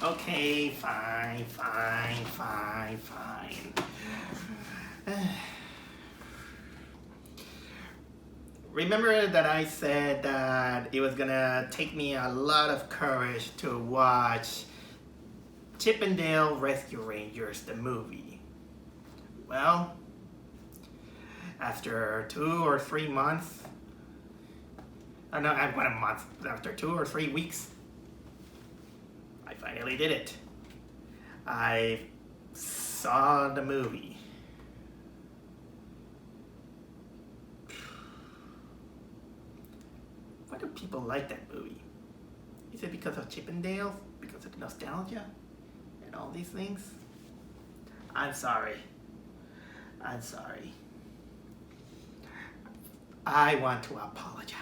Okay, fine. Remember that I said that it was gonna take me a lot of courage to watch Chip and Dale Rescue Rangers, the movie. Well, after 2 or 3 months, I know, I've got a month, after 2 or 3 weeks, I finally did it. I saw the movie. Why do people like that movie? Is it because of Chip and Dale? Because of the nostalgia? And all these things? I'm sorry. I want to apologize.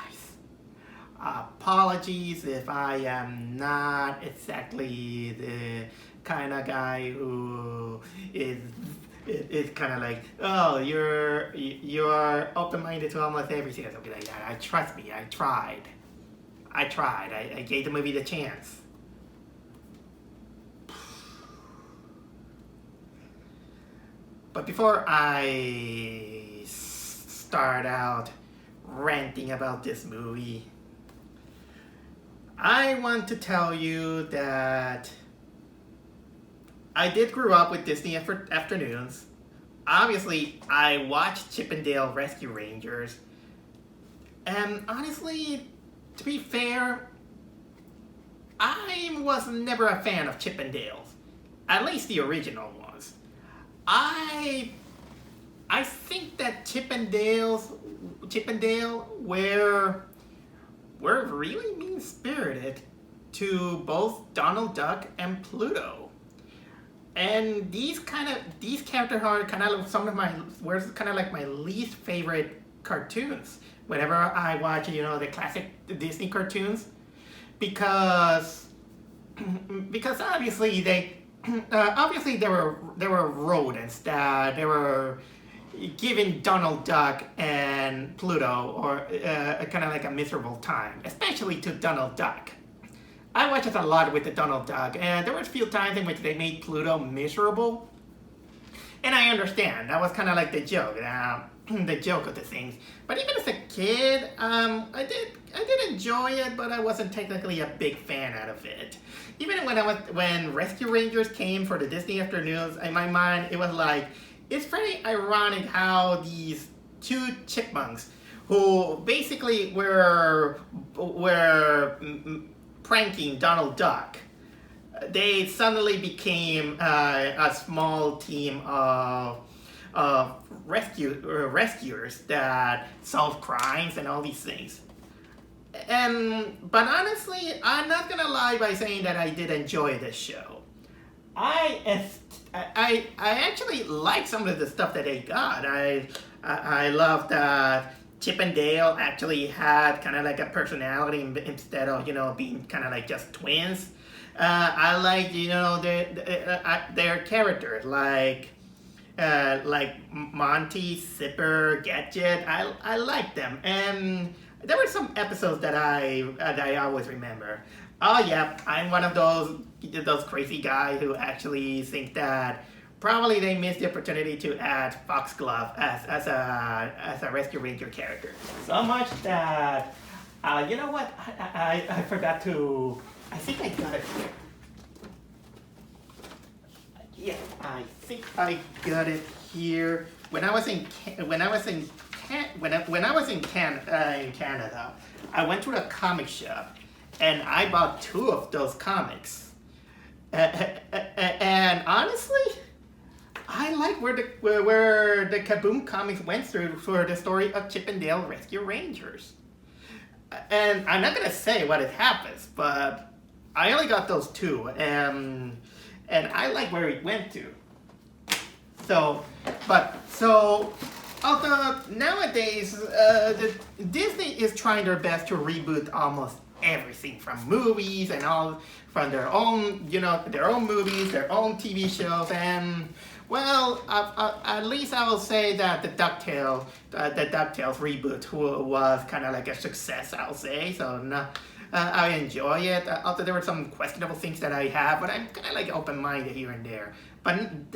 Apologies if I am not exactly the kind of guy who is kind of like, oh, you're open-minded to almost everything or something like that. Trust me, I tried. I gave the movie the chance. But before I start out ranting about this movie, I want to tell you that I did grow up with Disney afternoons. Obviously, I watched Chip and Dale Rescue Rangers. And honestly, to be fair, I was never a fan of Chip and Dale's. At least the original ones. I think that Chip and Dale were really mean-spirited to both Donald Duck and Pluto. And these characters are kind of like my least favorite cartoons. Whenever I watch, the classic Disney cartoons, because obviously they were rodents that they were giving Donald Duck and Pluto or kind of like a miserable time, especially to Donald Duck. I watched it a lot with the Donald Duck, and there were a few times in which they made Pluto miserable. And I understand, that was kind of like the joke, the joke of the things. But even as a kid, I did enjoy it, but I wasn't technically a big fan out of it. Even when Rescue Rangers came for the Disney afternoons, in my mind, it was like, it's very ironic how these two chipmunks, who basically were pranking Donald Duck, they suddenly became a small team of rescuers that solve crimes and all these things. But honestly, I'm not gonna lie by saying that I did enjoy this show. I actually like some of the stuff that they got. I love that Chip and Dale actually had kind of like a personality instead of being kind of like just twins. I like their characters like Monty, Zipper, Gadget. I like them, and there were some episodes that I always remember. Oh yeah, I'm one of those crazy guys who actually think that probably they missed the opportunity to add Foxglove as a Rescue Ranger character. So much that you know what? I forgot to. I think I got it here. Yeah, I think I got it here. When I was in Canada, I went to a comic shop and I bought 2 of those comics. And honestly, I like where the Kaboom comics went through for the story of Chip and Dale Rescue Rangers. And I'm not gonna say what it happens, but I only got those 2, and I like where it went to. Although nowadays Disney is trying their best to reboot almost everything from movies and all from their own movies, their own TV shows, and Well, at least I will say that the DuckTales reboot was kind of like a success. I'll say so. No, I enjoy it. Although there were some questionable things that I have, but I'm kind of like open-minded here and there. But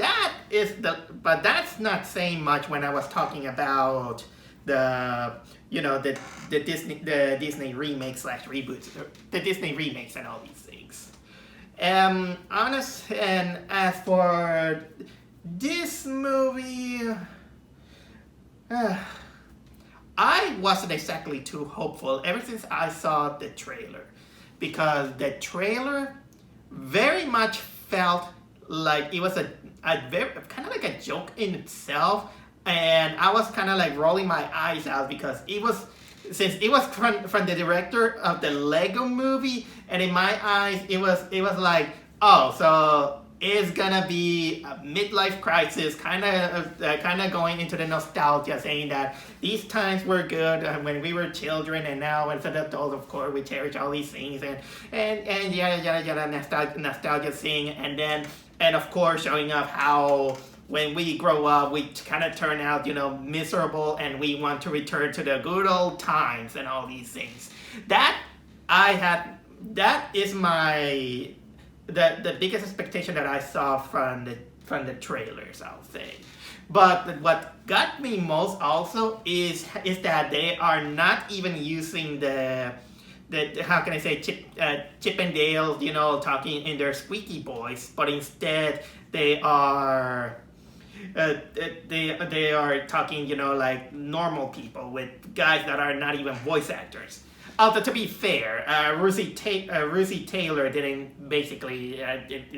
that's not saying much when I was talking about the Disney remakes slash reboots, the Disney remakes and all these things. Honest, and as for this movie, I wasn't exactly too hopeful ever since I saw the trailer, because the trailer very much felt like it was a very kind of like a joke in itself, and I was kind of like rolling my eyes out because since it was from the director of the Lego movie, and in my eyes it was like, oh, so it's gonna be a midlife crisis, kind of going into the nostalgia, saying that these times were good when we were children, and now as an adult, of course, we cherish all these things, and yada nostalgia thing, and of course showing up how when we grow up we kind of turn out miserable, and we want to return to the good old times and all these things. That is my the biggest expectation that I saw from the trailers, I'll say. But what got me most also is that they are not even using the how can I say, Chip and Dale, talking in their squeaky voice, but instead they are talking, like normal people, with guys that are not even voice actors. Although, to be fair, Russie Taylor didn't basically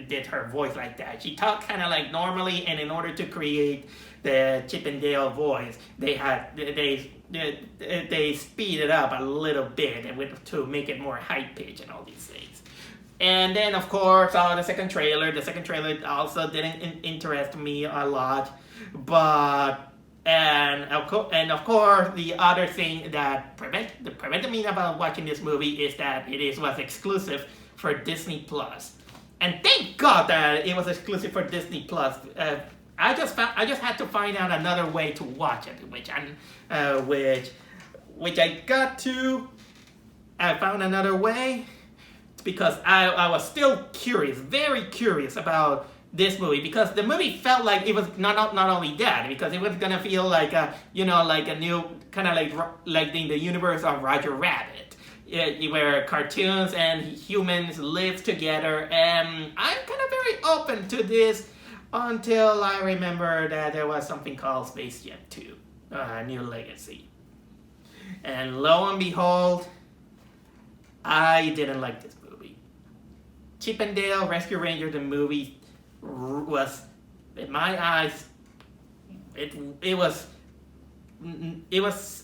did her voice like that. She talked kind of like normally, and in order to create the Chip and Dale voice, they speed it up a little bit to make it more high pitch and all these things. And then, of course, the second trailer also didn't interest me a lot, but. And of course, the other thing that prevented me about watching this movie is that it was exclusive for Disney Plus, and thank God that it was exclusive for Disney Plus. I just had to find out another way to watch it, which I got to. I found another way because I was still curious, very curious about this movie, because the movie felt like it was not only that, because it was gonna feel like a new kind of like in the universe of Roger Rabbit, where cartoons and humans live together. And I'm kind of very open to this until I remember that there was something called Space Jam 2, New Legacy, and lo and behold, I didn't like this movie. Chip and Dale Rescue Rangers, the movie, was, in my eyes, it was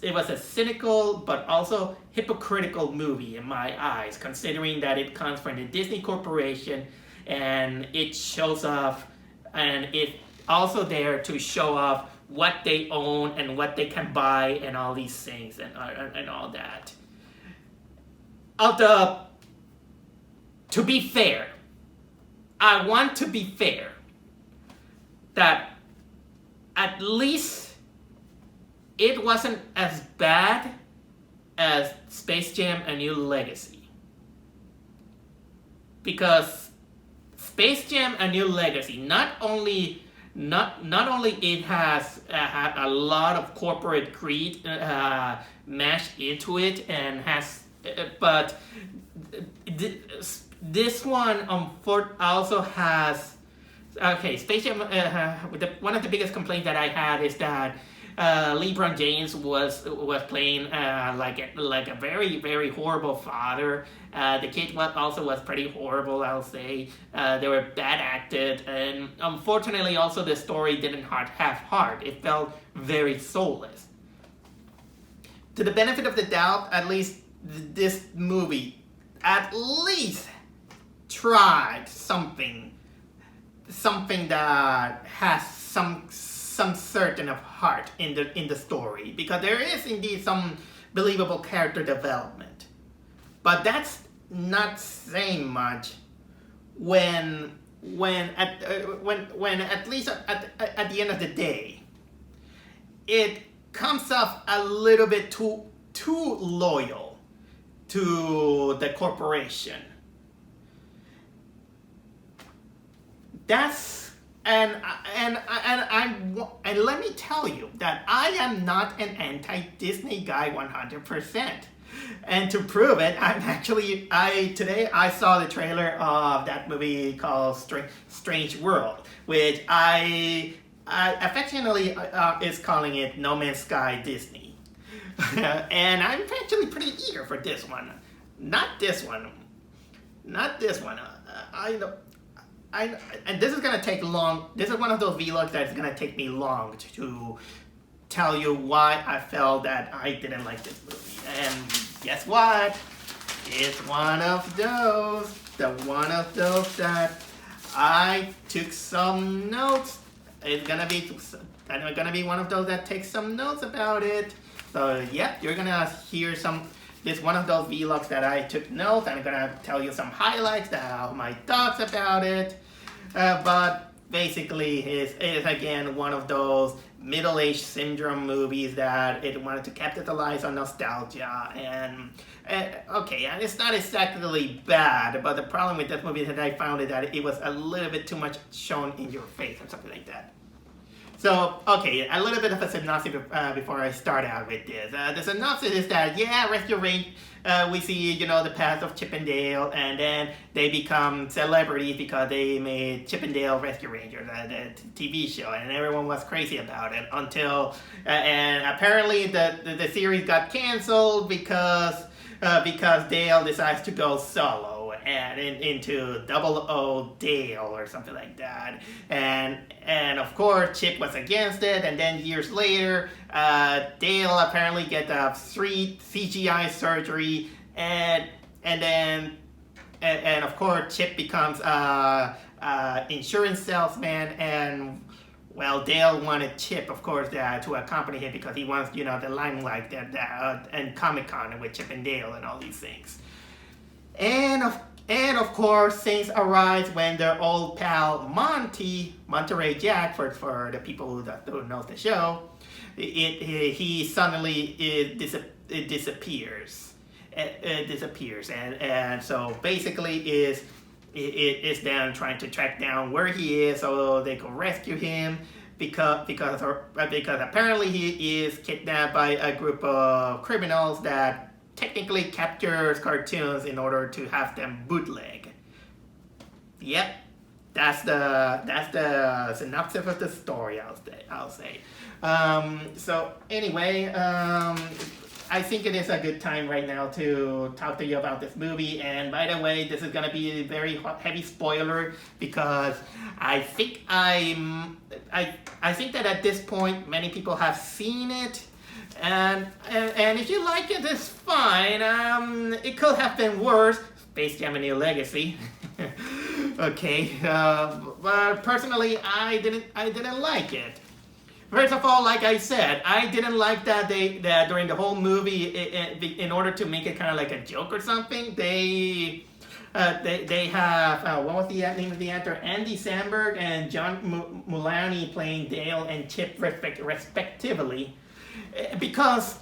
a cynical but also hypocritical movie in my eyes, considering that it comes from the Disney Corporation, and it shows off, and it also there to show off what they own and what they can buy and all these things and all that. To be fair, I want to be fair, that at least it wasn't as bad as Space Jam: A New Legacy. Because Space Jam: A New Legacy, not only it has a lot of corporate greed mashed into it, and but this one also has. Okay, Space Jam. One of the biggest complaints that I had is that LeBron James was playing like a very, very horrible father. The kid was pretty horrible, I'll say. They were bad acted, and unfortunately, also the story didn't have heart. It felt very soulless. To the benefit of the doubt, at least this movie at least tried something that has some certain of heart in the story, because there is indeed some believable character development. But that's not saying much when when at least at the end of the day, it comes off a little bit too loyal to the corporation. That's and let me tell you that I am not an anti-Disney guy 100%. And to prove it, today I saw the trailer of that movie called Strange World, which I affectionately is calling it No Man's Sky Disney. And I'm actually pretty eager for this one. Not this one. And this is gonna take long. This is one of those vlogs that's gonna take me long to tell you why I felt that I didn't like this movie. And guess what? It's one of those that I took some notes. It's gonna be one of those that takes some notes about it. So yep, you're gonna hear this one of those vlogs that I took notes. I'm gonna tell you some highlights, my thoughts about it. But basically, it's again one of those middle-aged syndrome movies that it wanted to capitalize on nostalgia. And it's not exactly bad, but the problem with that movie is that I found that it was a little bit too much shown in your face or something like that. So, a little bit of a synopsis before I start out with this. The synopsis is that, Rescue Rangers, we see, the past of Chip and Dale, and then they become celebrities because they made Chip and Dale Rescue Rangers, the TV show, and everyone was crazy about it until, and apparently the series got canceled because Dale decides to go solo and into Double O Dale or something like that, and of course Chip was against it, and then years later Dale apparently gets a 3 CGI surgery, and of course Chip becomes insurance salesman, and well, Dale wanted Chip, of course, to accompany him because he wants, the limelight and Comic-Con with Chip and Dale and all these things. And of course, things arise when their old pal Monterey Jack, for the people who know the show, he suddenly disappears. And so basically is them trying to track down where he is so they can rescue him because apparently he is kidnapped by a group of criminals that technically captures cartoons in order to have them bootleg. Yep, that's the synopsis of the story. I'll say. So anyway, I think it is a good time right now to talk to you about this movie. And by the way, this is gonna be a very heavy spoiler because I think that at this point many people have seen it. And if you like it, it's fine. It could have been worse. Space Jam: A New Legacy. Okay, but personally, I didn't like it. First of all, like I said, I didn't like that during the whole movie, in order to make it kind of like a joke or something, they have what was the name of the actor? Andy Samberg and John Mulaney playing Dale and Chip respectively. Because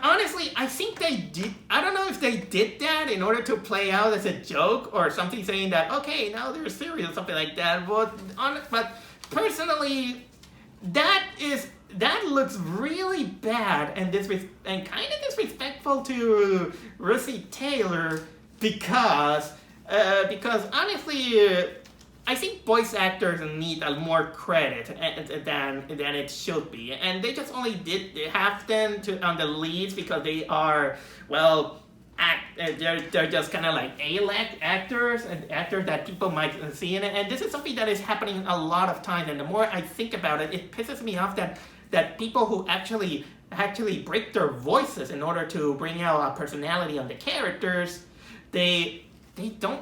honestly, I think they did. I don't know if they did that in order to play out as a joke or something, saying that okay, now they're serious or something like that. But personally, that looks really bad and kind of disrespectful to Russi Taylor because honestly. I think voice actors need more credit than it should be, and they just only have them on the leads because they are they're just kind of like actors that people might see in it, and this is something that is happening a lot of times. And the more I think about it, it pisses me off that people who actually break their voices in order to bring out a personality on the characters, they don't.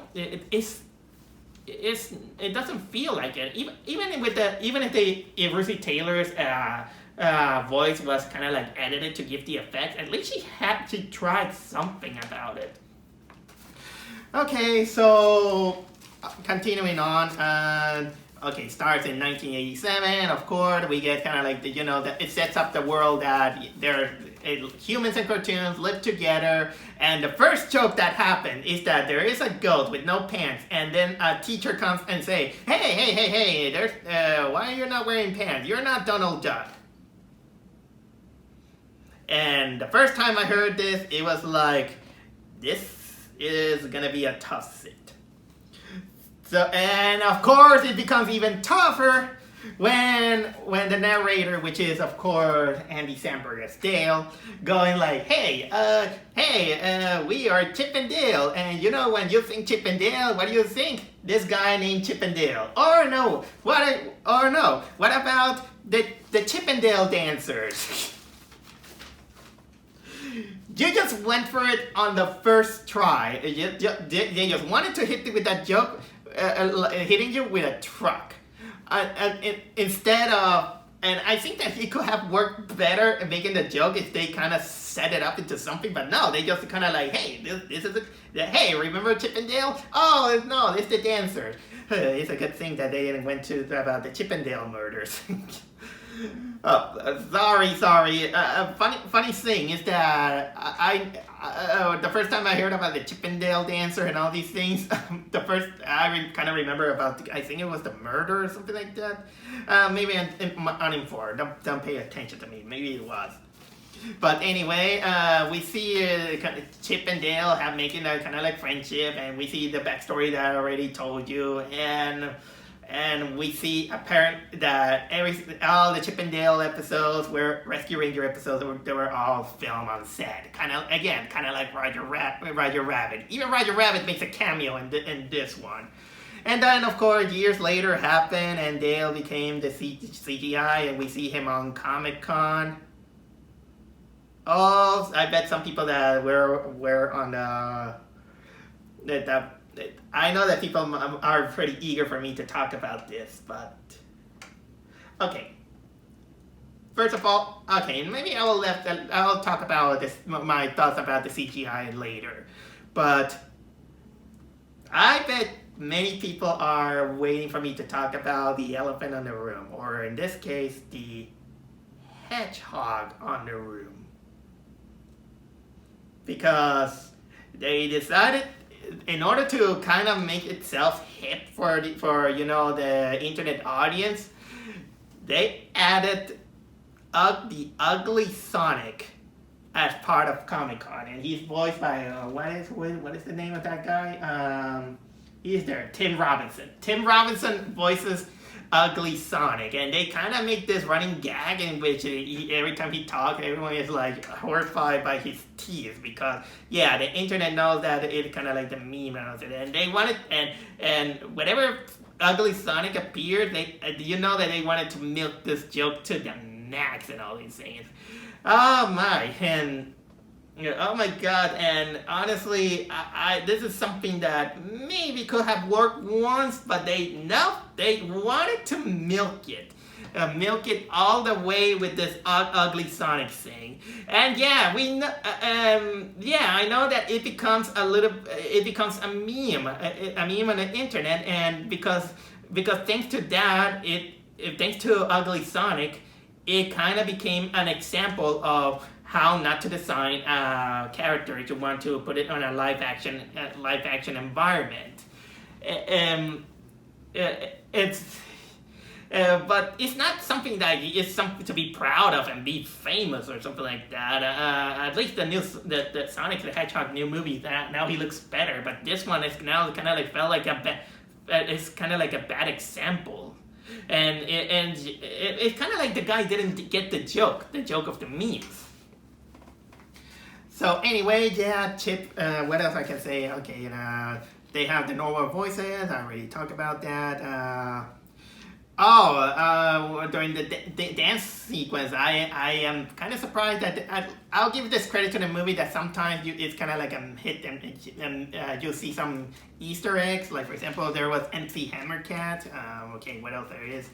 It doesn't feel like it. Even if Russi Taylor's voice was kind of like edited to give the effect, at least she tried something about it. Okay, so continuing on. Okay, starts in 1987. Of course, we get kind of like it sets up the world that humans and cartoons live together. And the first joke that happened is that there is a goat with no pants, and then a teacher comes and say, "Hey, why are you not wearing pants? You're not Donald Duck." And the first time I heard this, it was like, this is gonna be a tough sit. So, and of course, it becomes even tougher when the narrator, which is of course Andy Samberg as Dale, going like, "Hey, we are Chip and Dale, and when you think Chip and Dale, what do you think? This guy named Chip and Dale? Or no, what about the Chip and Dale dancers?" You just went for it on the first try. They just wanted to hit you with that joke, hitting you with a truck. Instead of, and I think that he could have worked better at making the joke if they kind of set it up into something, but no, they just kind of like, "Hey, this is hey, remember Chip and Dale? Oh, no, it's the dancers." It's a good thing that they didn't went to about the Chip and Dale murders. Sorry. Funny thing is that the first time I heard about the Chip and Dale dancer and all these things, the first kind of remember about I think it was the murder or something like that. Maybe I'm uninformed. Don't pay attention to me. Maybe it was. But anyway, we see kind of Chip and Dale making a kind of like friendship, and we see the backstory that I already told you, and we see apparent that all the Chip and Dale episodes were Rescue Ranger episodes. They were all filmed on set. Kind of like Roger Rabbit. Even Roger Rabbit makes a cameo in this one. And then, of course, years later happened, and Dale became the CGI, and we see him on Comic-Con. Oh, I bet some people that were on that I know that people are pretty eager for me to talk about this, but okay. First of all, okay, maybe I'll talk about my thoughts about the CGI later, but I bet many people are waiting for me to talk about the elephant in the room, or in this case, the hedgehog on the room, because they decided, in order to kind of make itself hip for the internet audience, they added the ugly Sonic as part of Comic-Con, and he's voiced by what is the name of that guy? He's there, Tim Robinson. Tim Robinson voices Ugly Sonic, and they kind of make this running gag in which every time he talks, everyone is like horrified by his teeth, because the internet knows that it's kind of like the meme and they wanted, and whenever Ugly Sonic appeared, that they wanted to milk this joke to the max and all these things. Oh my god, and honestly, this is something that maybe could have worked once, but they wanted to milk it all the way with this ugly Sonic thing. And we know, I know that it becomes a meme on the internet, and because thanks to that, thanks to Ugly Sonic, it kind of became an example of how not to design a character if you want to put it on a live action environment. But it's not something that is something to be proud of and be famous or something like that. At least the Sonic the Hedgehog new movie, that now he looks better, but this one is now kind of like felt like it's kind of like a bad example. And it's kind of like the guy didn't get the joke of the memes. So anyway, Chip, what else I can say? Okay, they have the normal voices. I already talked about that. During the dance sequence, I am kind of surprised that I'll give this credit to the movie that sometimes it's kind of like a hit and you'll see some Easter eggs. Like, for example, there was MC Hammercat. What else there is?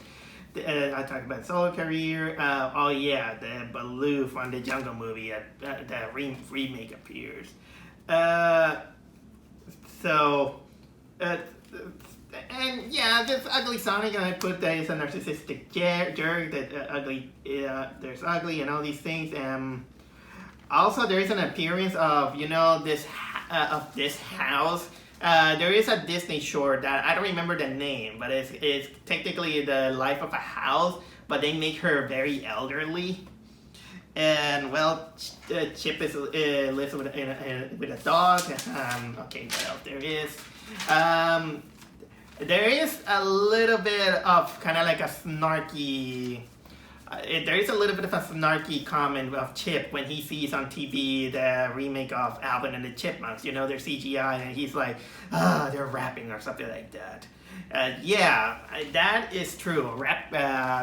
I talked about solo career. The Baloo from the Jungle movie. The remake appears. ugly Sonic, and I put that he's a narcissistic jerk. That ugly, there's ugly and all these things. Also, there is an appearance of this house. There is a Disney short that I don't remember the name, but it's technically the life of a house, but they make her very elderly. And well, Chip lives with a dog. Okay, what else there is? There is a little bit of kind of like a snarky. There is a little bit of a snarky comment of Chip when he sees on TV the remake of Alvin and the Chipmunks. You know, their CGI, and he's like, they're rapping or something like that. Yeah, that is true.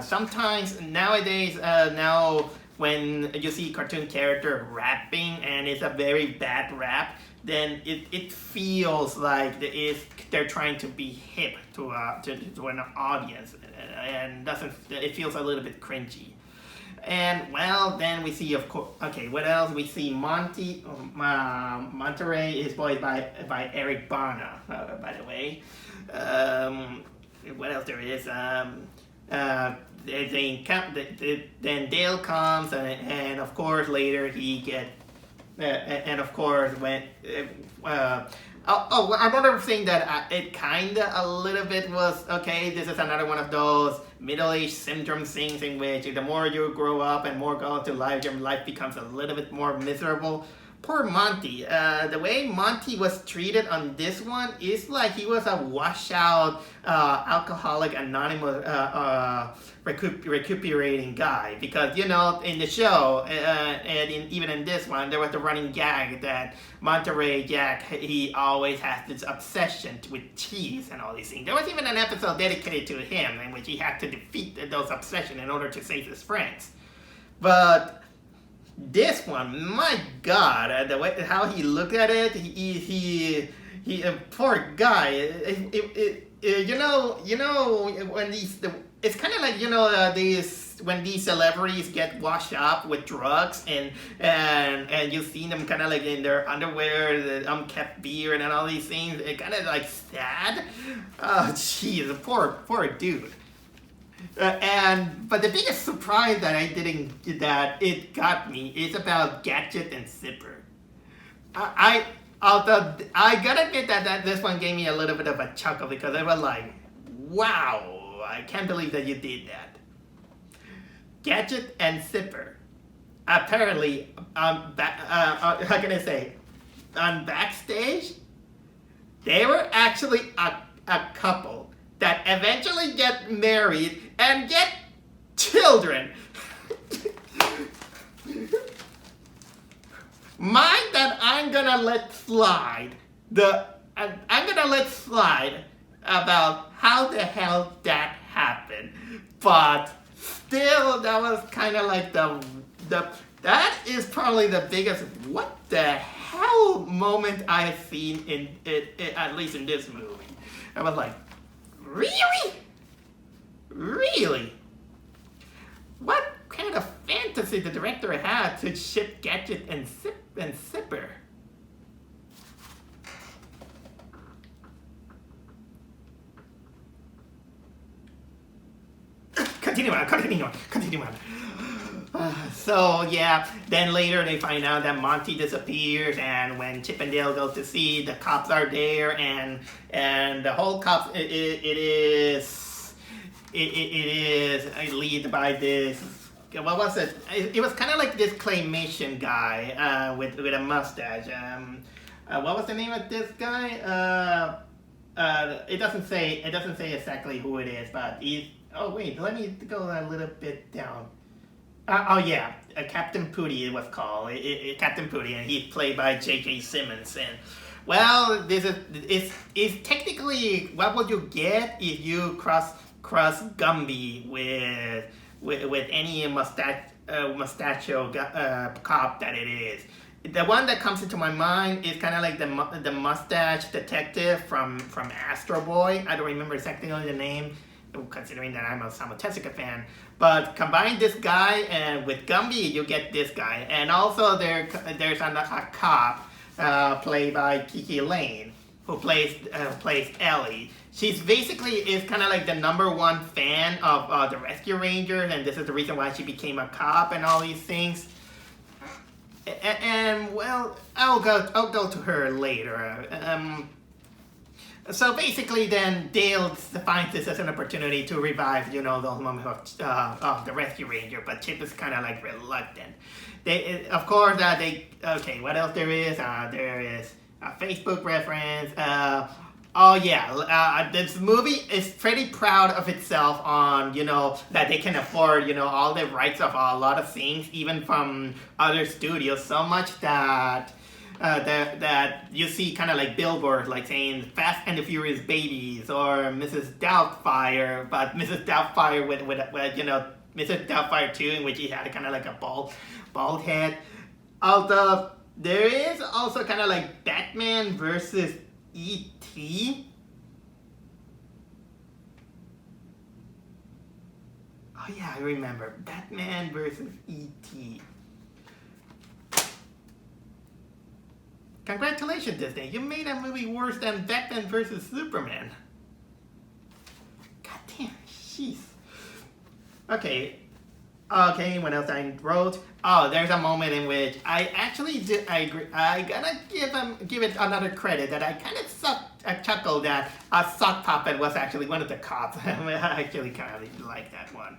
Sometimes nowadays, now when you see cartoon character rapping and it's a very bad rap, then it feels like they're trying to be hip to an audience, and it feels a little bit cringy. And well, then we see, of course, okay, what else? We see Monterey is voiced by Eric Bana, by the way. What else there is? Then Dale comes, and of course later he gets. And of course, when another thing that it kinda a little bit was, okay, this is another one of those middle-age syndrome things in which the more you grow up and more go into life, your life becomes a little bit more miserable. Poor Monty. The way Monty was treated on this one is like he was a washed-out alcoholic anonymous recuperating guy, because in the show and even in this one there was the running gag that Monterey Jack, he always has this obsession with cheese and all these things. There was even an episode dedicated to him in which he had to defeat those obsessions in order to save his friends. But this one, my God, the way how he looked at it, he poor guy. When it's kind of like when these celebrities get washed up with drugs and you see them kind of like in their underwear, the unkept beard and all these things. It kind of like sad. Oh, jeez, poor dude. But the biggest surprise that it got me is about Gadget and Zipper. I gotta admit that this one gave me a little bit of a chuckle, because I was like, wow, I can't believe that you did that. Gadget and Zipper, apparently, how can I say, on backstage, they were actually a couple that eventually get married and get children. Mind that I'm gonna let slide about how the hell that happened, but still, that was kind of like that is probably the biggest what the hell moment I've seen in at least in this movie. I was like, really? Really? What kind of fantasy the director had to ship Gadget and Zipper? Continue on. So yeah, then later they find out that Monty disappears, and when Chip and Dale go to see, the cops are there, and the whole cops it is lead by this. What was it? It was kind of like this claymation guy with a mustache. What was the name of this guy? It doesn't say exactly who it is, but he's. Oh wait, let me go a little bit down. Captain Pooty it was called. Captain Pooty, and he's played by J.K. Simmons. And well, this is technically what would you get if you cross Gumby with any mustachio cop that it is. The one that comes into my mind is kind of like the mustache detective from Astro Boy. I don't remember exactly the name, considering that I'm a Tessica fan. But combine this guy and with Gumby, you get this guy. And also there's a cop played by Kiki Lane. plays Ellie. She's basically is kind of like the #1 fan of the Rescue Rangers, and this is the reason why she became a cop and all these things. And well, I'll go to her later. So basically, then Dale finds this as an opportunity to revive, those moments of the Rescue Ranger, but Chip is kind of like reluctant. Of course, okay, what else there is? There is a Facebook reference. This movie is pretty proud of itself on, that they can afford, all the rights of a lot of things, even from other studios, so much that that you see kind of like billboards like saying Fast and the Furious Babies or Mrs. Doubtfire, but Mrs. Doubtfire with Mrs. Doubtfire 2, in which he had kind of like a bald head. Although there is also kind of like Batman versus E.T. Oh yeah, I remember. Batman versus E.T. Congratulations, Disney. You made a movie worse than Batman versus Superman. God damn, jeez. Okay, what else I wrote? Oh, there's a moment in which I actually did. I agree. I gotta give it another credit that I kind of chuckled that a sock puppet was actually one of the cops. I actually kind of like that one.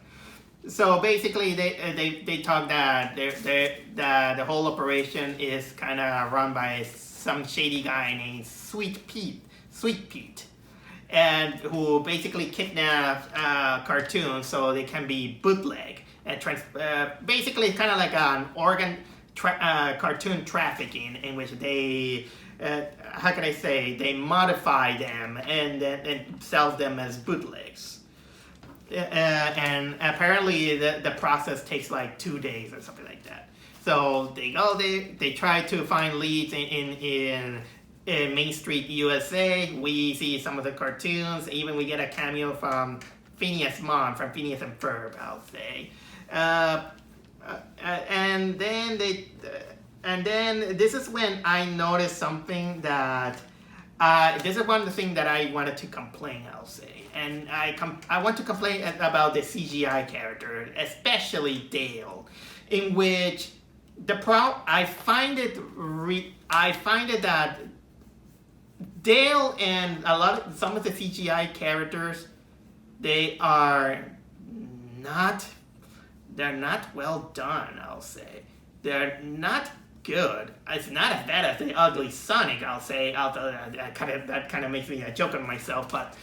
So basically, they talk that the whole operation is kind of run by some shady guy named Sweet Pete, and who basically kidnaps cartoons so they can be bootleg. And basically, it's kind of like an cartoon trafficking in which they, how can I say, they modify them and sell them as bootlegs. And apparently the process takes like 2 days or something like that. So they try to find leads in Main Street, USA. We see some of the cartoons. Even we get a cameo from Phineas' mom, from Phineas and Ferb, I'll say. And then this is when I noticed something that this is one of the things that I wanted to complain, I'll say. And I want to complain about the CGI character, especially Dale, in which I find it that Dale and some of the CGI characters, they're not well done, I'll say. They're not good. It's not as bad as the ugly Sonic, I'll say. Although that kind of makes me joke on myself. But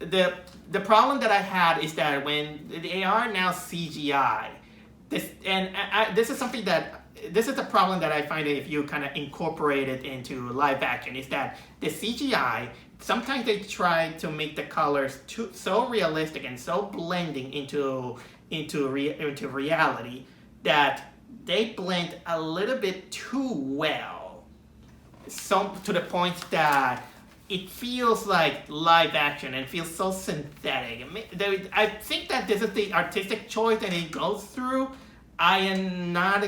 the problem that I had is that when they are now CGI, this is something that this is the problem that I find if you kind of incorporate it into live action, is that the CGI, sometimes they try to make the colors so realistic and so blending into reality that they blend a little bit too well. So to the point that it feels like live action and feels so synthetic. I think that this is the artistic choice that it goes through. I'm not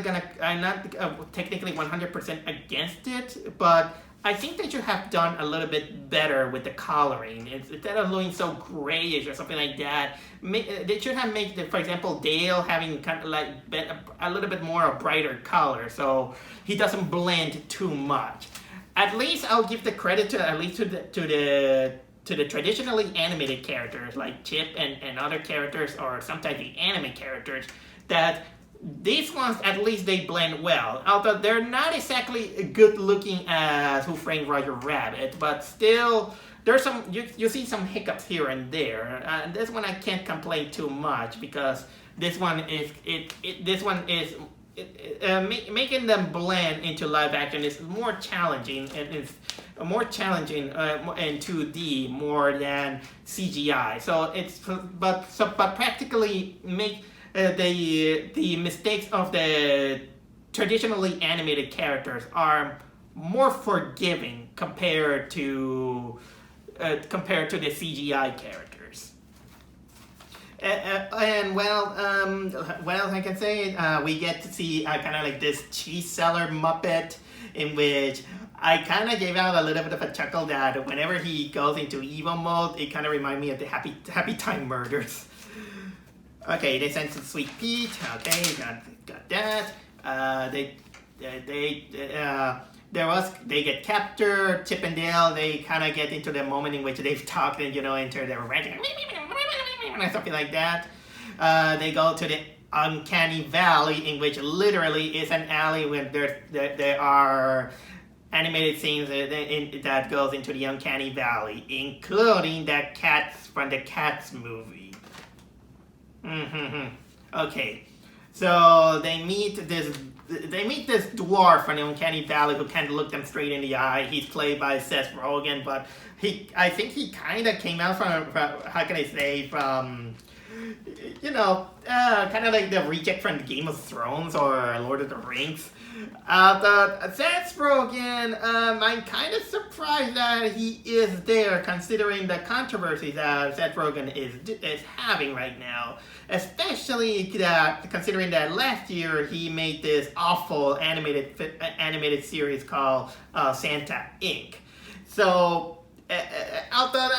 technically 100% against it, but I think they should have done a little bit better with the coloring. Instead of looking so grayish or something like that, they should have made, for example, Dale having kind of like a little bit more of brighter color, so he doesn't blend too much. At least I'll give the credit to the traditionally animated characters like Chip and other characters, or sometimes the anime characters, that these ones, at least they blend well. Although they're not exactly good looking as Who Framed Roger Rabbit, but still there's some, you see some hiccups here and there. This one I can't complain too much, because this one is making them blend into live action is more challenging, and it's more challenging in 2D more than CGI. So but practically make the mistakes of the traditionally animated characters are more forgiving compared to the CGI characters. And what else I can say? We get to see kind of like this cheese seller Muppet, in which I kind of gave out a little bit of a chuckle that whenever he goes into evil mode, it kind of reminds me of the Happy Time Murders. Okay, they sent some Sweet Pete. Okay, got that. They get captured. Chip and Dale, they kind of get into the moment in which they've talked and enter their ranting and something like that. They go to the Uncanny Valley, in which literally is an alley where there are animated scenes that goes into the Uncanny Valley, including that Cats from the Cats movie. Okay, so they meet this dwarf from the Uncanny Valley who can't look them straight in the eye. He's played by Seth Rogen, but I think he kind of came out from how can I say, from kind of like the reject from Game of Thrones or Lord of the Rings. Seth Rogen, I'm kind of surprised that he is there, considering the controversy that Seth Rogen is having right now. Especially considering that last year he made this awful animated series called Santa Inc. So although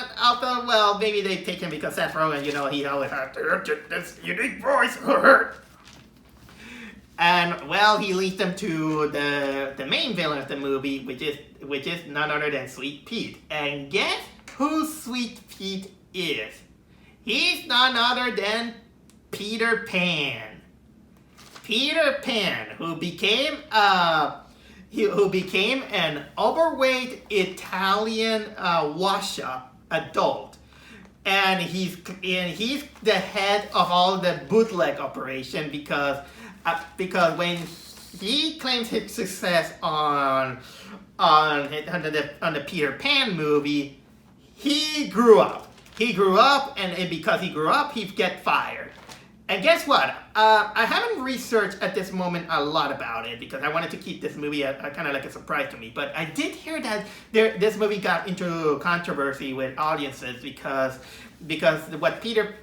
well, maybe they take him because Seth Rogen, he always has this unique voice. And well, he leads them to the main villain of the movie, which is none other than Sweet Pete. And guess who Sweet Pete is? He's none other than Peter Pan. Peter Pan, who became an overweight Italian wash-up adult. And he's the head of all the bootleg operation because when he claims his success on the Peter Pan movie, he grew up. And because he grew up, he get fired. And guess what? I haven't researched at this moment a lot about it because I wanted to keep this movie kind of like a surprise to me. But I did hear that this movie got into controversy with audiences because what Peter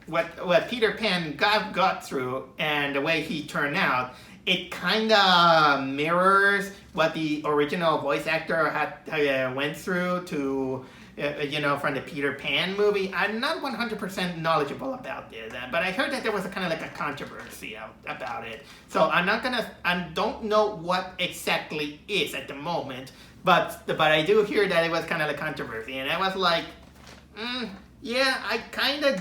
Pan got through and the way he turned out, it kind of mirrors what the original voice actor had went through to. From the Peter Pan movie. I'm not 100% knowledgeable about this, but I heard that there was a kind of like a controversy about it. So I don't know what exactly is at the moment, but I do hear that it was kind of a controversy, and I was like, yeah, I kind of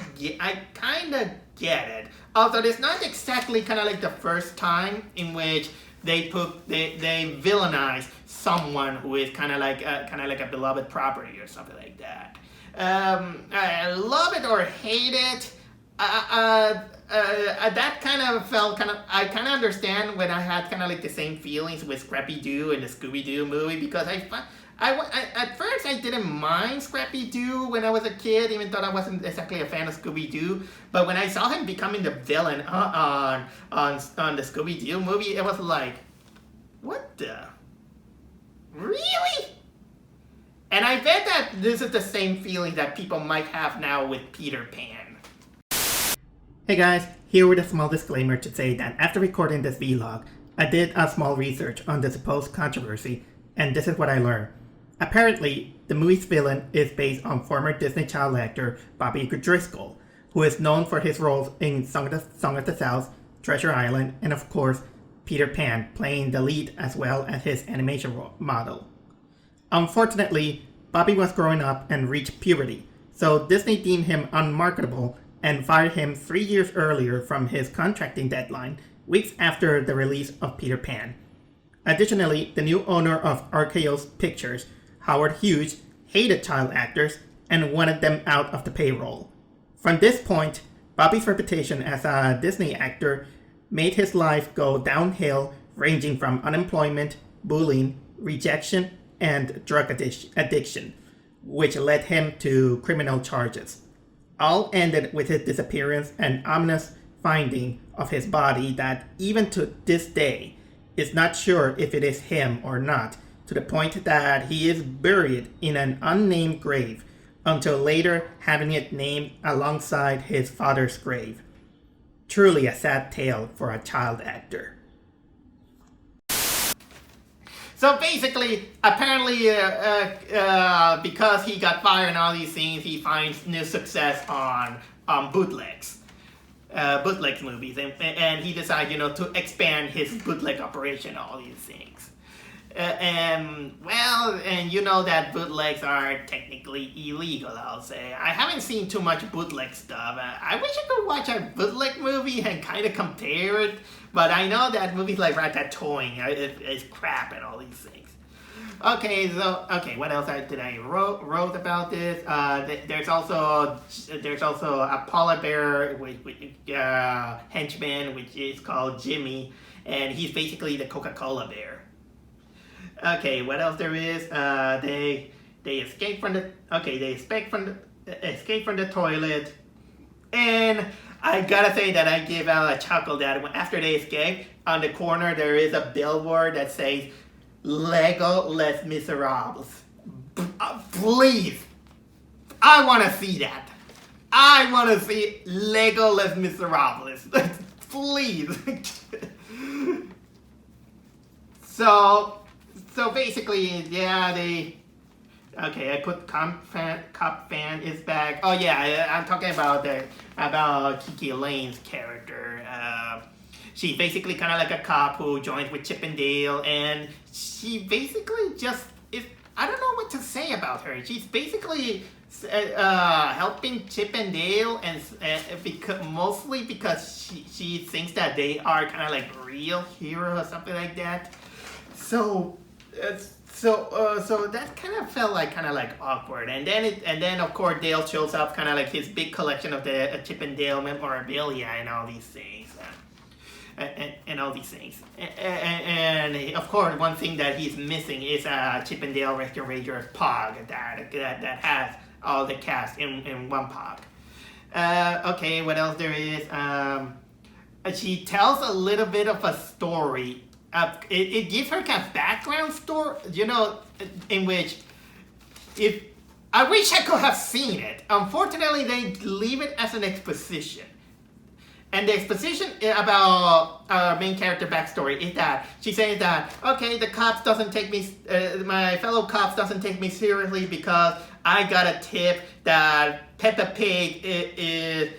get it. Although it's not exactly kind of like the first time in which they villainize someone who is kind of like a beloved property or something like that. I love it or hate it. That kind of felt I kind of understand when I had kind of like the same feelings with Scrappy-Doo and the Scooby-Doo movie, because at first I didn't mind Scrappy-Doo when I was a kid, even though I wasn't exactly a fan of Scooby-Doo. But when I saw him becoming the villain on the Scooby-Doo movie, it was like, what the? Really? And I bet that this is the same feeling that people might have now with Peter Pan. Hey guys, here with a small disclaimer to say that after recording this vlog, I did a small research on the supposed controversy, and this is what I learned. Apparently, the movie's villain is based on former Disney child actor Bobby Driscoll, who is known for his roles in Song of the South, Treasure Island, and of course, Peter Pan, playing the lead as well as his animation model. Unfortunately, Bobby was growing up and reached puberty, so Disney deemed him unmarketable and fired him 3 years earlier from his contracting deadline, weeks after the release of Peter Pan. Additionally, the new owner of RKO's Pictures, Howard Hughes, hated child actors and wanted them out of the payroll. From this point, Bobby's reputation as a Disney actor made his life go downhill, ranging from unemployment, bullying, rejection, and drug addiction, which led him to criminal charges. All ended with his disappearance and ominous finding of his body that, even to this day, is not sure if it is him or not, to the point that he is buried in an unnamed grave, until later having it named alongside his father's grave. Truly a sad tale for a child actor. So basically, apparently, because he got fired and all these things, he finds new success on bootlegs. Bootlegs movies, and he decides, to expand his bootleg operation, all these things. And that bootlegs are technically illegal, I'll say. I haven't seen too much bootleg stuff. I wish I could watch a bootleg movie and kind of compare it, but I know that movies like Ratatouille is crap and all these things. Okay, what else did I wrote about this? There's also a polar bear with henchman, which is called Jimmy, and he's basically the Coca-Cola bear. Okay, what else there is? They escape from the escape from the toilet, and I gotta say that I give out a chuckle that after they escape, on the corner there is a billboard that says Lego Les Miserables. Please, I want to see that. I want to see Lego Les Miserables. Please. So basically, yeah, I put Cop fan is back. Oh yeah, I'm talking about Kiki Elaine's character. She's basically kind of like a cop who joins with Chip and Dale, and she basically just is. I don't know what to say about her. She's basically helping Chip and Dale, and mostly because she thinks that they are kind of like real heroes or something like that. So that kind of felt like awkward, and then of course Dale shows up, kind of like his big collection of the Chip and Dale memorabilia and all these things, and all these things, and of course one thing that he's missing is Chip and Dale Rescue Rangers Pog that has all the cast in one Pog. Okay, what else there is? She tells a little bit of a story. It gives her kind of background story, in which I wish I could have seen it. Unfortunately, they leave it as an exposition. And the exposition about our main character backstory is that she says that, okay, the cops doesn't take me, my fellow cops doesn't take me seriously because I got a tip that Peppa Pig is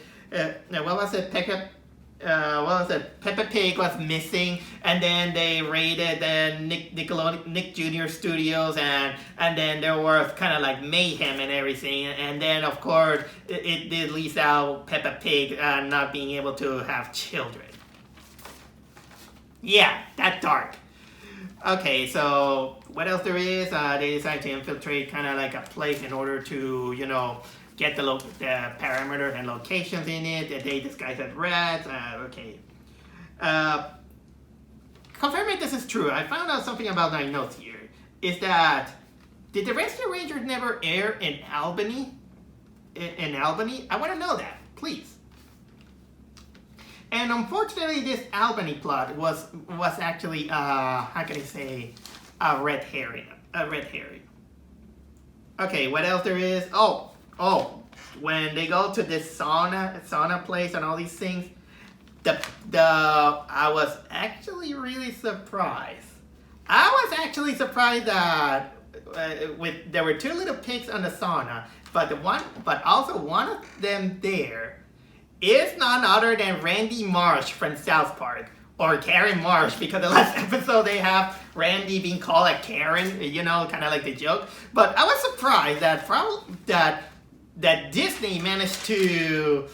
Peppa Pig was missing, and then they raided the Nick Jr. Studios, and then there was kind of like mayhem and everything, and then of course it leaves out Peppa Pig not being able to have children. Yeah, that dark. Okay, so what else there is? They decide to infiltrate kind of like a place in order to, get the parameters and locations in it. They disguise as rats. Okay. Confirming this is true, I found out something about my notes here. Is that, did the Rescue Rangers never air in Albany? In Albany? I want to know that, please. And unfortunately, this Albany plot was actually, how can I say, a red herring. Okay, what else there is? Oh, when they go to this sauna place and all these things, I was actually really surprised. I was actually surprised that there were two little pigs on the sauna, but also one of them there is none other than Randy Marsh from South Park, or Karen Marsh, because the last episode they have Randy being called a Karen, kind of like the joke. But I was surprised that Disney managed to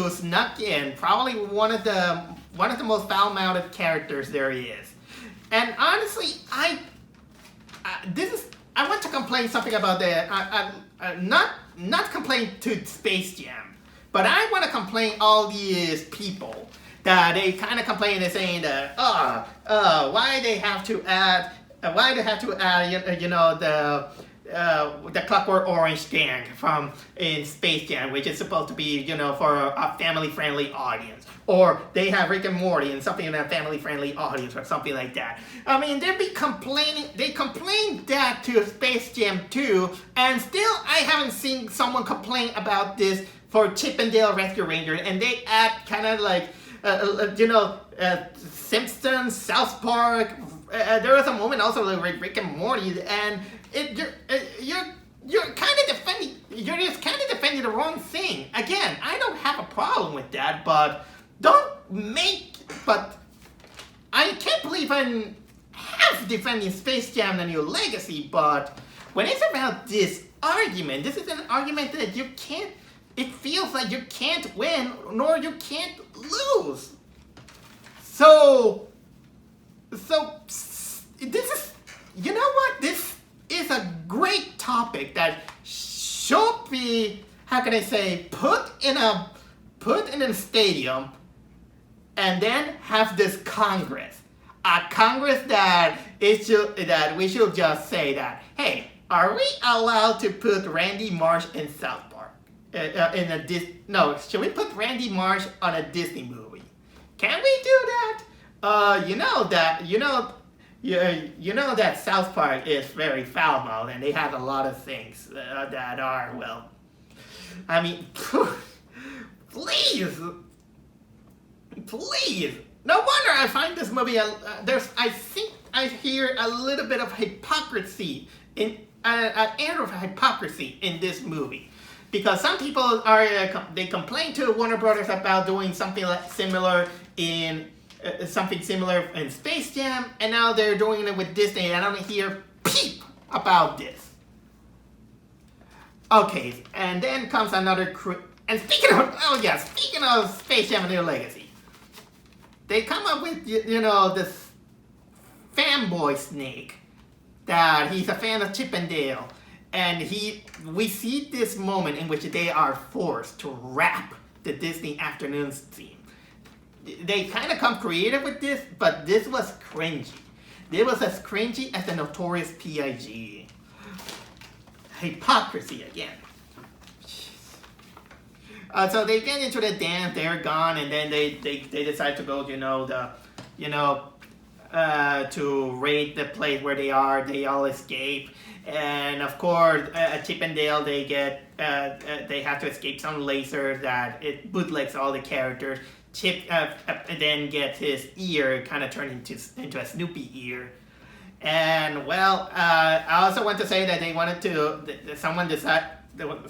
snuck in probably one of the most foul-mouthed characters there is. And honestly, I want to complain something about not complain to Space Jam, but I want to complain all these people that they kind of complain and saying that why they have to add the Clockwork Orange gang from in Space Jam, which is supposed to be, for a family-friendly audience. Or they have Rick and Morty and something in a family-friendly audience or something like that. I mean, they complain that to Space Jam 2, and still I haven't seen someone complain about this for Chip and Dale Rescue Rangers, and they add kind of like, Simpsons, South Park, there was a moment also like Rick and Morty, and you're kind of defending. You're just kind of defending the wrong thing. Again, I don't have a problem with that, but don't make. But I can't believe I'm half defending Space Jam: The New Legacy. But when it's about this argument, this is an argument that you can't. It feels like you can't win, nor you can't lose. So this is, you know what? This is a great topic that should be, how can I say, put in a stadium, and then have this Congress, a Congress that we should just say that, hey, are we allowed to put Randy Marsh in South Park? Should we put Randy Marsh on a Disney movie? Can we do that? You know that South Park is very foul-mouthed, and they have a lot of things that are, well, I mean, please. No wonder I find this movie. I think I hear a little bit of hypocrisy an air of hypocrisy in this movie. Because some people they complain to Warner Brothers about doing something similar in Space Jam, and now they're doing it with Disney, and I don't hear peep about this. Okay, and then comes another and speaking of Space Jam: A New Legacy, they come up with this fanboy Snake that he's a fan of Chip and Dale. And we see this moment in which they are forced to rap the Disney Afternoons theme. They kind of come creative with this, but this was cringy. This was as cringy as the Notorious P.I.G. Hypocrisy again. So they get into the dance, they're gone, and then they decide to go, to raid the place where they are. They all escape. And of course, Chip and Dale, they have to escape some laser that it bootlegs all the characters. Chip then gets his ear kind of turned into a Snoopy ear. And well, I also want to say that they wanted to. Someone decide there were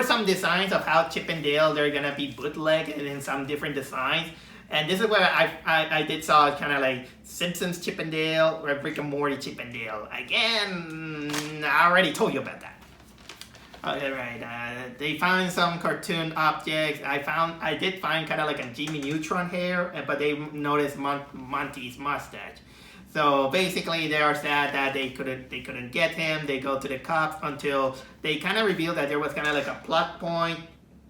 some designs of how Chip and Dale they're gonna be bootlegged in some different designs. And this is where I did saw kind of like Simpsons Chip and Dale or Rick and Morty Chip and Dale. Again, I already told you about that. Okay, right. They found some cartoon objects. I did find kind of like a Jimmy Neutron hair, but they noticed Monty's mustache. So basically, they are sad that they couldn't get him. They go to the cops until they kind of reveal that there was kind of like a plot point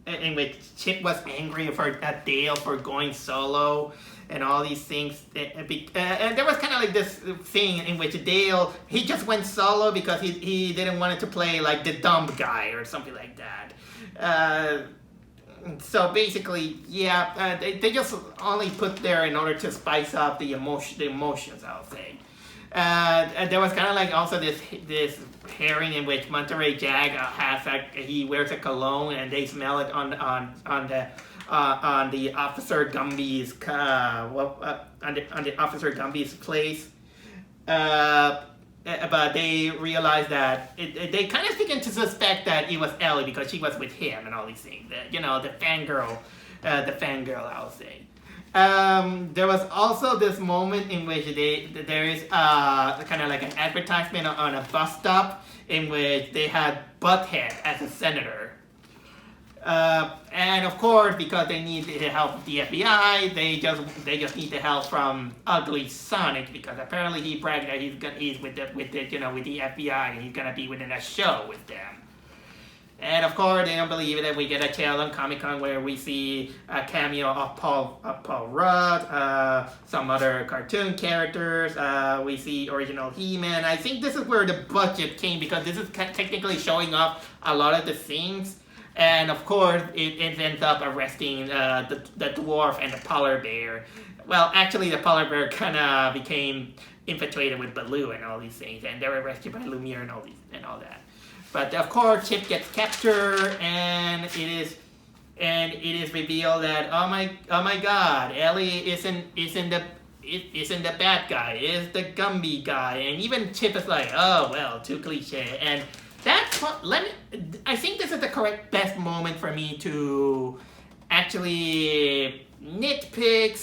in which Chip was angry at Dale for going solo and all these things. And there was kind of like this thing in which Dale, he just went solo because he didn't want it to play like the dumb guy or something like that. So basically, yeah, they just only put there in order to spice up the emotions, I'll say. There was kind of like also this pairing in which Monterey Jack he wears a cologne and they smell it on the Officer Gumby's on the Officer Gumby's place. But they realized that they kind of begin to suspect that it was Ellie because she was with him and all these things. The fangirl, I'll say. There was also this moment in which there is kind of like an advertisement on a bus stop in which they had Butthead as a senator. And of course, because they need the help of the FBI, they just need the help from Ugly Sonic because apparently he bragged that he's with the FBI and he's gonna be within a show with them. And of course, they don't believe it. And we get a tale on Comic-Con where we see a cameo of Paul Rudd, some other cartoon characters. We see original He-Man. I think this is where the budget came because this is technically showing up a lot of the things. And of course, it ends up arresting the dwarf and the polar bear. Well, actually, the polar bear kind of became infatuated with Baloo and all these things, and they were rescued by Lumiere and all that. But of course, Chip gets captured, and it is revealed that oh my God, Ellie is in isn't the bad guy, is the Gumby guy, and even Chip is like, oh well, too cliche, and that's what. I think this is the best moment for me to actually nitpick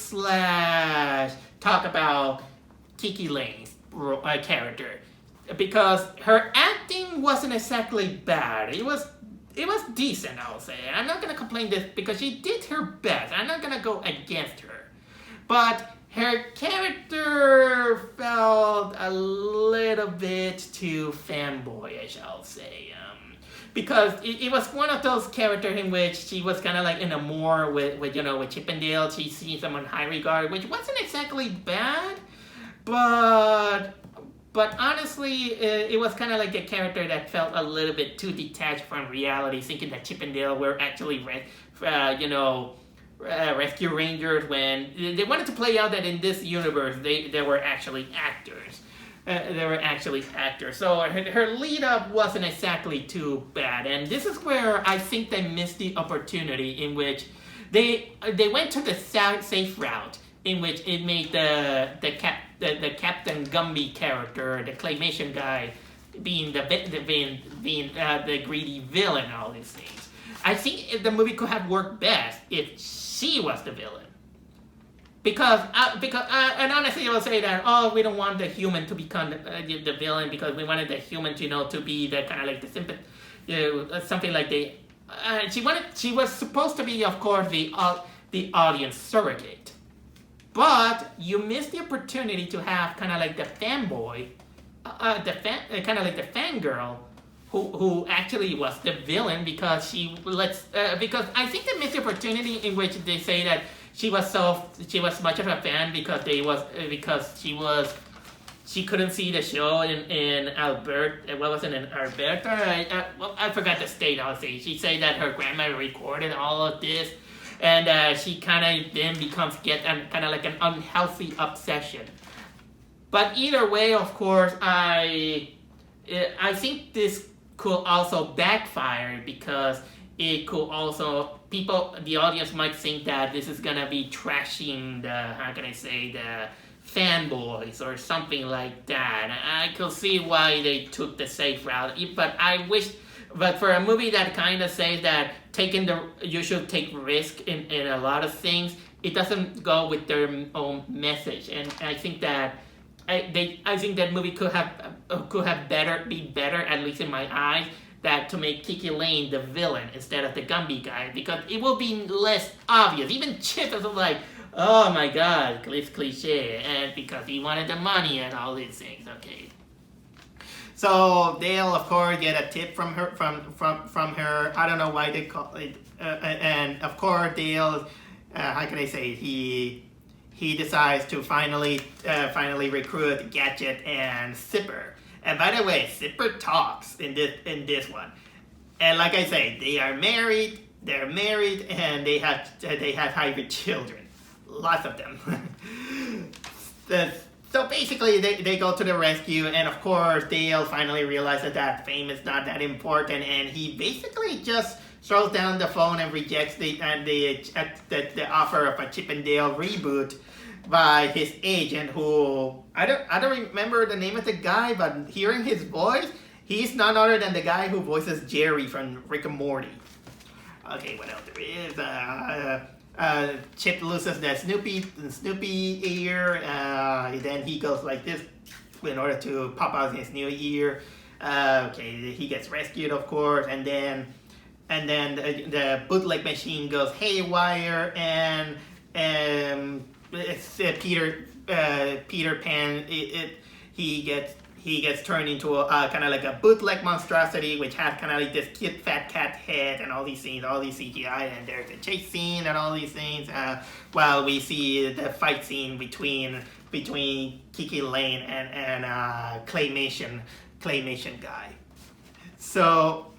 / talk about Kiki Lane's character, because her acting wasn't exactly bad. It was decent, I'll say. I'm not gonna complain this because she did her best. I'm not gonna go against her, but her character felt a little bit too fanboyish, I'll say. Because it was one of those characters in which she was kind of like in a more with Chip and Dale. She sees them in high regard, which wasn't exactly bad, but honestly, it was kind of like a character that felt a little bit too detached from reality, thinking that Chip and Dale were actually rescue rangers, when they wanted to play out that in this universe they were actually actors. So her lead up wasn't exactly too bad, and this is where I think they missed the opportunity, in which they went to the safe route, in which it made the Captain Gumby character, the claymation guy, being the greedy villain, all these things. I think the movie could have worked best if she was the villain. Because and honestly, I will say that, we don't want the human to become the villain, because we wanted the human to be the kind of like the sympathy, something like she was supposed to be, of course, the audience surrogate, but you missed the opportunity to have kind of like the fanboy, kind of like the fangirl, who actually was the villain, because because I think they missed the opportunity in which they say that she was much of a fan because she couldn't see the show in Alberta. What was it, in Alberta? I forgot the state. I'll say she said that her grandmother recorded all of this, and she kind of then kind of like an unhealthy obsession. But either way, of course, I think this could also backfire, because it could also, the audience might think that this is gonna be trashing the fanboys or something like that. I could see why they took the safe route, but for a movie that kind of says that you should take risk in a lot of things, it doesn't go with their own message, and I think that I think that movie could have be better, at least in my eyes, that to make Kiki Lane the villain instead of the Gumby guy, because it will be less obvious. Even Chip is like, oh my god, it's cliche, and because he wanted the money and all these things. Okay. So Dale, of course, get a tip from her. I don't know why they call it. And of course, Dale, how can I say it? He decides to finally recruit Gadget and Zipper. And by the way, Zipper talks in this one. And like I say, they are married. They're married, and they have hybrid children, lots of them. So basically, they go to the rescue, and of course, Dale finally realizes that fame is not that important, and he basically just throws down the phone and rejects the offer of a Chip and Dale reboot by his agent, who I don't remember the name of the guy, but hearing his voice, he's none other than the guy who voices Jerry from Rick and Morty. Okay, what else there is? Chip loses the Snoopy ear. Then he goes like this in order to pop out his new ear. Okay, he gets rescued, of course, and then the bootleg machine goes haywire, and it's Peter Pan. He gets turned into a kind of like a bootleg monstrosity, which has kind of like this cute fat cat head and all these scenes, all these CGI, and there's a chase scene and all these things. While we see the fight scene between Kiki Lane and claymation guy. So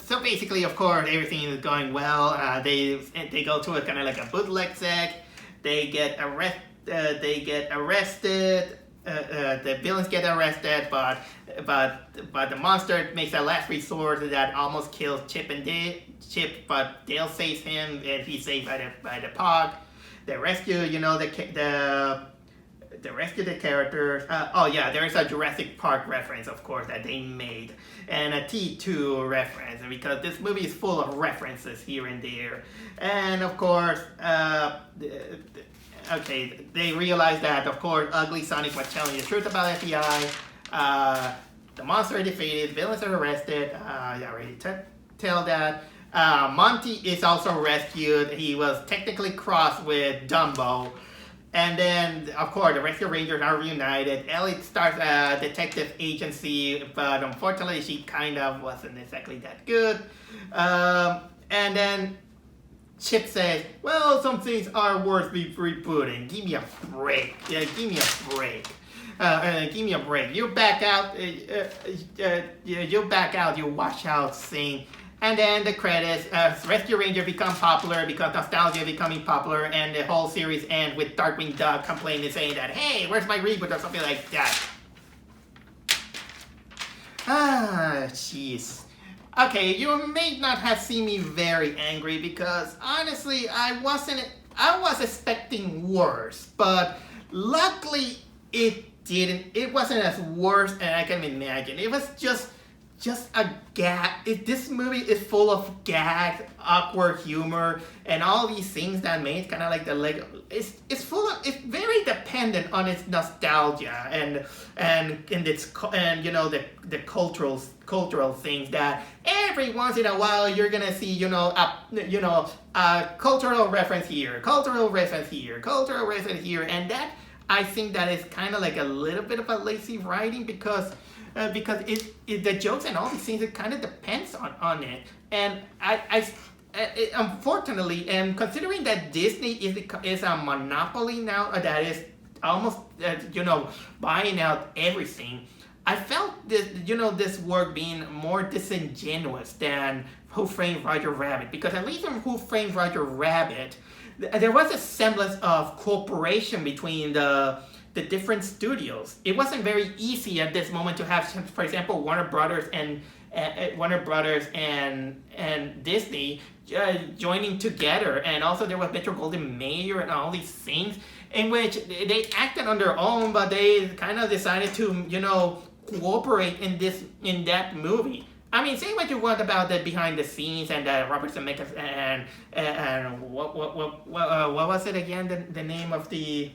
basically, of course, everything is going well. They go to a kind of like a bootleg sec. They get arrested. The villains get arrested, but the monster makes a last resort that almost kills Chip, but Dale saves him, and he's saved by the Pog. The rescue, they rescue the characters. Oh yeah, there's a Jurassic Park reference, of course, that they made, and a T2 reference, because this movie is full of references here and there. And of course, okay, they realized that, of course, Ugly Sonic was telling the truth about FBI. The monster is defeated, villains are arrested. I already tell that. Monty is also rescued. He was technically crossed with Dumbo. And then, of course, the Rescue Rangers are reunited. Ellie starts a detective agency, but unfortunately, she kind of wasn't exactly that good. And then Chip says, well, some things are worth rebooting. Give me a break. Yeah, give me a break. Give me a break. You back out. You back out. You wash out scene. And then the credits, Rescue Ranger become popular because nostalgia becoming popular, and the whole series ends with Darkwing Duck complaining, saying that, hey, where's my reboot, or something like that. Jeez. Okay, you may not have seen me very angry because, honestly, I was expecting worse, but luckily it didn't. It wasn't as worse as I can imagine. It was just a gag. This movie is full of gags, awkward humor, and all these things that made kind of like the Lego. It's full of. It's very dependent on its nostalgia and you know the cultural things that every once in a while you're gonna see a cultural reference here, cultural reference here, and that I think that is kind of like a little bit of a lazy writing because the jokes and all these things, it kind of depends on it. And unfortunately, and considering that Disney is a monopoly now that is almost buying out everything, I felt this work being more disingenuous than Who Framed Roger Rabbit, because at least in Who Framed Roger Rabbit, there was a semblance of cooperation between the different studios. It wasn't very easy at this moment to have, for example, Warner Brothers and Disney joining together, and also there was Metro-Goldwyn-Mayer and all these things in which they acted on their own, but they kind of decided to cooperate in that movie. I mean, say what you want about the behind the scenes and Robert Zemeckis and what was it again? The name of the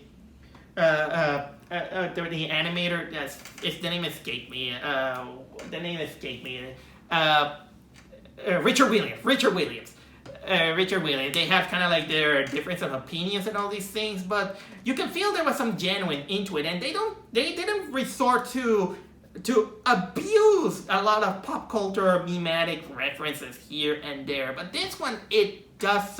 animator. Yes, the name escaped me. Richard Williams. They have kind of like their difference of opinions and all these things, but you can feel there was some genuine into it, and they didn't resort to abuse a lot of pop culture thematic references here and there. But this one, it does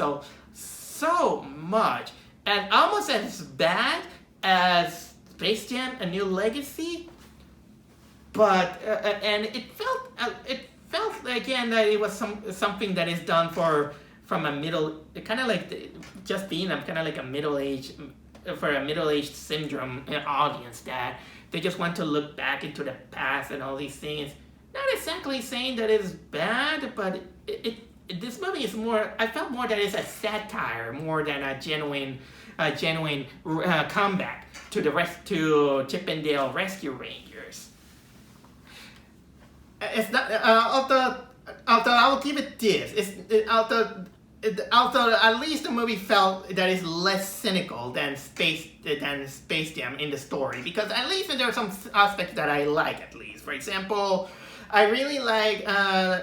so much, and almost as bad as Space Jam: A New Legacy. But and it felt again that it was something that is done from a middle, kind of like just being a kind of like a middle-aged syndrome audience, that they just want to look back into the past and all these things. Not exactly saying that it's bad, but this movie is more. I felt more that it's a satire more than a genuine comeback to Chip and Dale Rescue Rangers. It's not although I will give it this. Although at least the movie felt that it's less cynical than Space Jam in the story, because at least there are some aspects that I like. At least, for example, I really like how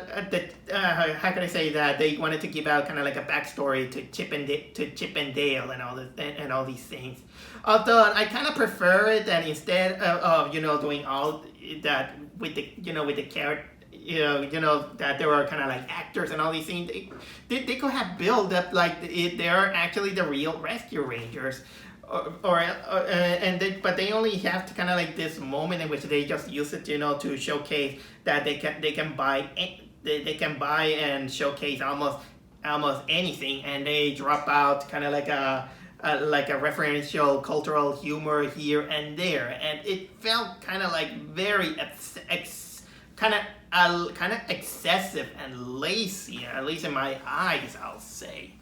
can I say that they wanted to give out kind of like a backstory to Chip and Dale and all these things. Although I kind of prefer it that instead of doing all that with the character. That there were kind of like actors and all these things. They could have built up like they're actually the real Rescue Rangers, but they only have to kind of like this moment in which they just use it to showcase that they can buy and showcase almost anything, and they drop out kind of like a referential cultural humor here and there, and it felt kind of like very kind of excessive and lazy, at least in my eyes, I'll say.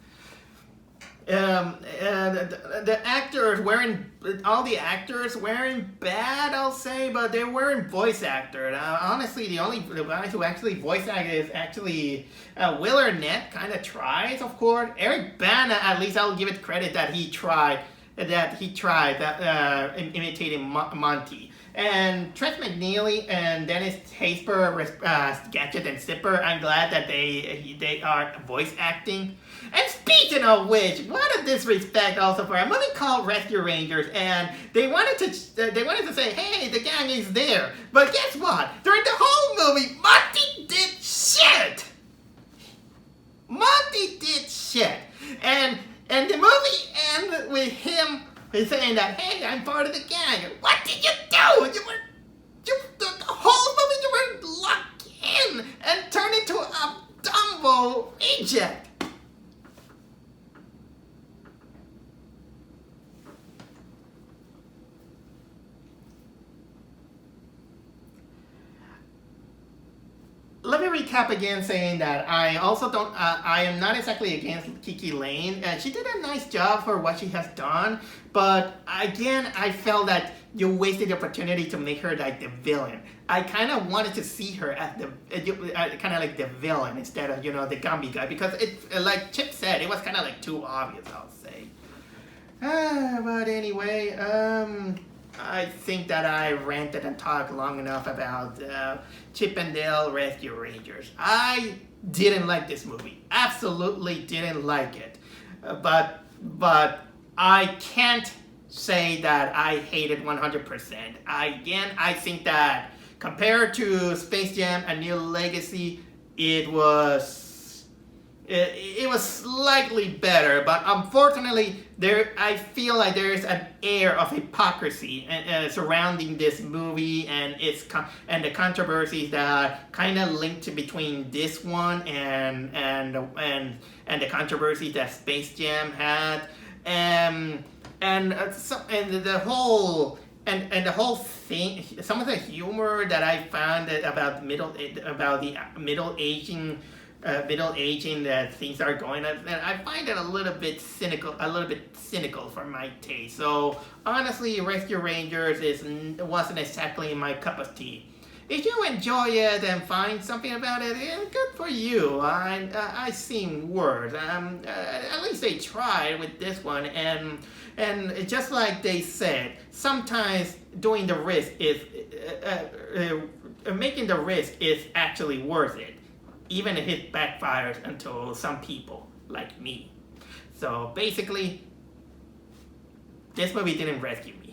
The actors weren't all the actors weren't bad, I'll say, but they weren't voice actors. Honestly, the guys who actually voice act is actually Will Arnett kind of tries, of course. Eric Bana, at least I'll give it credit that he tried imitating Monty. And Trent McNeely and Dennis Haysbert, Gadget and Zipper, I'm glad that they are voice acting. And speaking of which, what a disrespect also for a movie called Rescue Rangers, and they wanted to say, hey, the gang is there. But guess what? During the whole movie, Monty did shit. Monty did shit. And the movie ends with him saying that, hey, I'm part of the gang. What did you do? The whole movie you were locked in and turned into a Dumbo reject. Let me recap again, saying that I also don't. I am not exactly against Kiki Lane. She did a nice job for what she has done, but again, I felt that you wasted the opportunity to make her like the villain. I kind of wanted to see her as the kind of like the villain instead of the Gumby guy, because it, like Chip said, it was kind of like too obvious, I'll say. But anyway, I think that I ranted and talked long enough about Chip and Dale Rescue Rangers. I didn't like this movie. Absolutely didn't like it. But I can't say that I hate it 100%. I think that compared to Space Jam: A New Legacy, it was slightly better, but unfortunately, I feel like there is an air of hypocrisy surrounding this movie and the controversies that kind of linked between this one and the controversies that Space Jam had, and the whole thing, some of the humor that I found about the middle aging that things are going on, and I find it a little bit cynical for my taste. So honestly, Rescue Rangers wasn't exactly my cup of tea. If you enjoy it and find something about it, good for you. I've seen worse. At least they tried with this one, and just like they said, sometimes doing the risk is making the risk is actually worth it, even if it backfires until some people like me. So basically, this movie didn't rescue me.